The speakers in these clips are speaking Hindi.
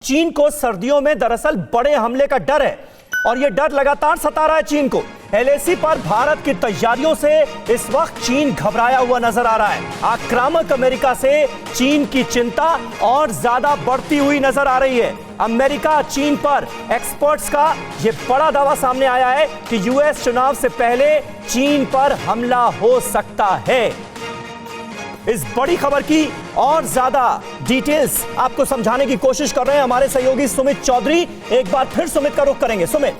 चीन को सर्दियों में दरअसल बड़े हमले का डर है और यह डर लगातार सता रहा है चीन को। एलएसी पर भारत की तैयारियों से इस वक्त चीन घबराया हुआ नजर आ रहा है। आक्रामक अमेरिका से चीन की चिंता और ज्यादा बढ़ती हुई नजर आ रही है। अमेरिका चीन पर एक्सपर्ट्स का यह बड़ा दावा सामने आया है कि यूएस चुनाव से पहले चीन पर हमला हो सकता है। इस बड़ी खबर की और ज्यादा डिटेल्स आपको समझाने की कोशिश कर रहे हैं हमारे सहयोगी सुमित चौधरी। एक बार फिर सुमित का रुख करेंगे। सुमित।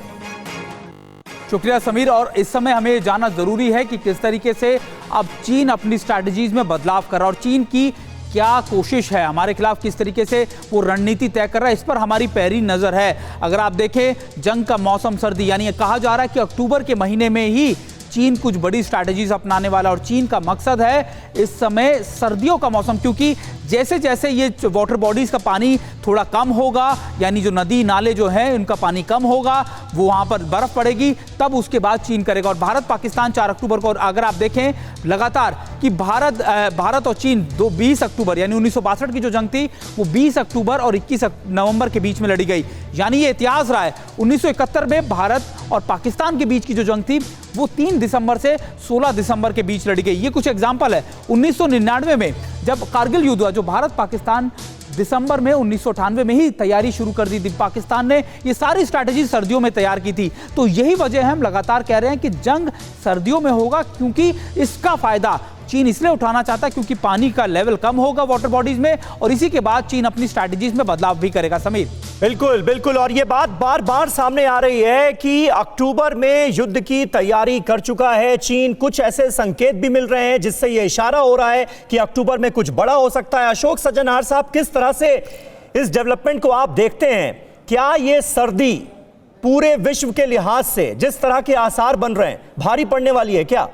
शुक्रिया समीर। और इस समय हमें जानना जरूरी है कि किस तरीके से अब चीन अपनी स्ट्रैटेजीज में बदलाव कर रहा है और चीन की क्या कोशिश है, हमारे खिलाफ किस तरीके से वो रणनीति तय कर रहा है, इस पर हमारी पैरी नजर है। अगर आप देखें जंग का मौसम सर्दी, यानी कहा जा रहा है कि अक्टूबर के महीने में ही चीन कुछ बड़ी स्ट्रैटेजीज अपनाने वाला और चीन का मकसद है इस समय सर्दियों का मौसम, क्योंकि जैसे जैसे ये वाटर बॉडीज का पानी थोड़ा कम होगा, यानी जो नदी नाले जो हैं उनका पानी कम होगा, वो वहाँ पर बर्फ पड़ेगी, तब उसके बाद चीन करेगा। और भारत पाकिस्तान 4 अक्टूबर को, और अगर आप देखें लगातार कि भारत और चीन 20 अक्टूबर यानी 1962 की जो जंग थी वो 20 अक्टूबर और 21 नवंबर के बीच में लड़ी गई। यानी ये इतिहास रहा है। 1971 में भारत और पाकिस्तान के बीच की जो जंग थी वो 3 दिसंबर से 16 दिसंबर के बीच लड़ी गई। ये कुछ एग्जाम्पल है। 1999 में जब कारगिल युद्ध हुआ, जो भारत पाकिस्तान दिसंबर में 1998 में ही तैयारी शुरू कर दी थी, पाकिस्तान ने ये सारी स्ट्रैटेजी सर्दियों में तैयार की थी। तो यही वजह है, हम लगातार कह रहे हैं कि जंग सर्दियों में होगा, क्योंकि इसका फायदा चीन इसलिए उठाना चाहता है क्योंकि पानी का लेवल कम होगा वाटर बॉडीज में, और इसी के बाद चीन अपनी स्ट्रैटेजीज में बदलाव भी करेगा। समीर। बिल्कुल बिल्कुल। और ये बात बार बार सामने आ रही है कि अक्टूबर में युद्ध की तैयारी कर चुका है चीन। कुछ ऐसे संकेत भी मिल रहे हैं जिससे यह इशारा हो रहा है कि अक्टूबर में कुछ बड़ा हो सकता है। अशोक सज्जनहार साहब, किस तरह से इस डेवलपमेंट को आप देखते हैं? क्या ये सर्दी पूरे विश्व के लिहाज से जिस तरह के आसार बन रहे हैं भारी पड़ने वाली है क्या?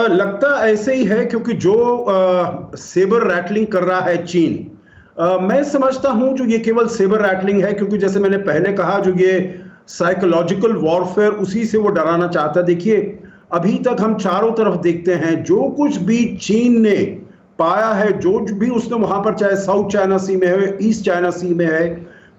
लगता ऐसे ही है, क्योंकि जो सेबर रैटलिंग कर रहा है चीन, मैं समझता हूं जो ये केवल सेबर रैटलिंग है, क्योंकि जैसे मैंने पहले कहा जो ये साइकोलॉजिकल वॉरफेयर, उसी से वो डराना चाहता है। देखिए अभी तक हम चारों तरफ देखते हैं, जो कुछ भी चीन ने पाया है, जो भी उसने वहां पर, चाहे साउथ चाइना सी में है, ईस्ट चाइना सी में है,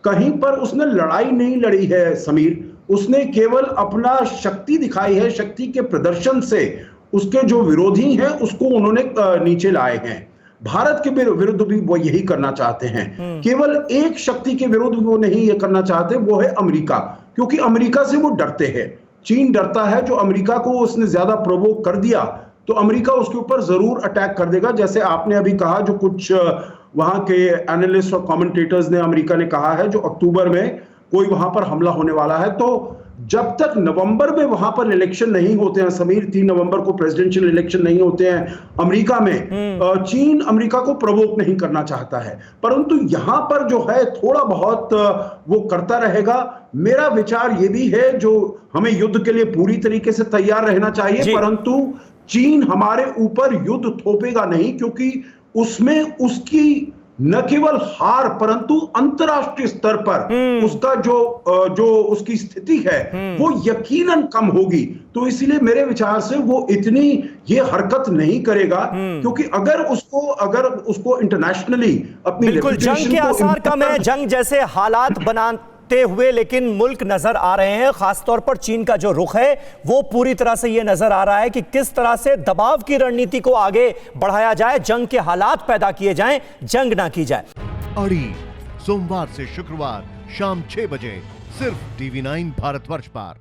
कहीं पर उसने लड़ाई नहीं लड़ी है समीर। उसने केवल अपना शक्ति दिखाई है। शक्ति के प्रदर्शन से उसके जो विरोधी हैं उसको उन्होंने नीचे लाए हैं। भारत के विरुद्ध भी वो यही करना चाहते हैं। केवल एक शक्ति के विरुद्ध वो नहीं ये करना चाहते, वो है अमेरिका, क्योंकि अमेरिका से वो डरते हैं। चीन डरता है, जो अमेरिका को उसने ज्यादा प्रोवोक कर दिया तो अमेरिका उसके ऊपर जरूर अटैक कर देगा। जैसे आपने अभी कहा, जो कुछ वहां के एनालिस्ट और कमेंटेटर्स ने, अमेरिका ने कहा है जो अक्टूबर में कोई वहां पर हमला होने वाला है। तो जब तक नवंबर में वहां पर इलेक्शन नहीं होते हैं समीर, 3 नवंबर को प्रेसिडेंशियल इलेक्शन नहीं होते हैं अमेरिका में, चीन अमेरिका को प्रवोक नहीं करना चाहता है। परंतु यहां पर जो है थोड़ा बहुत वो करता रहेगा। मेरा विचार ये भी है, जो हमें युद्ध के लिए पूरी तरीके से तैयार रहना चाहिए, परंतु चीन हमारे ऊपर युद्ध थोपेगा नहीं, क्योंकि उसमें उसकी न केवल हार परंतु अंतरराष्ट्रीय स्तर पर उसका जो उसकी स्थिति है वो यकीनन कम होगी। तो इसीलिए मेरे विचार से वो इतनी ये हरकत नहीं करेगा, क्योंकि अगर उसको इंटरनेशनली अपनी बिल्कुल जंग के आसार कम है, जंग जैसे हालात बनाते हुए लेकिन मुल्क नजर आ रहे हैं। खासतौर पर चीन का जो रुख है वो पूरी तरह से ये नजर आ रहा है कि किस तरह से दबाव की रणनीति को आगे बढ़ाया जाए, जंग के हालात पैदा किए जाएं, जंग ना की जाए। अड़ी सोमवार से शुक्रवार शाम 6 बजे सिर्फ TV9 भारतवर्ष पर।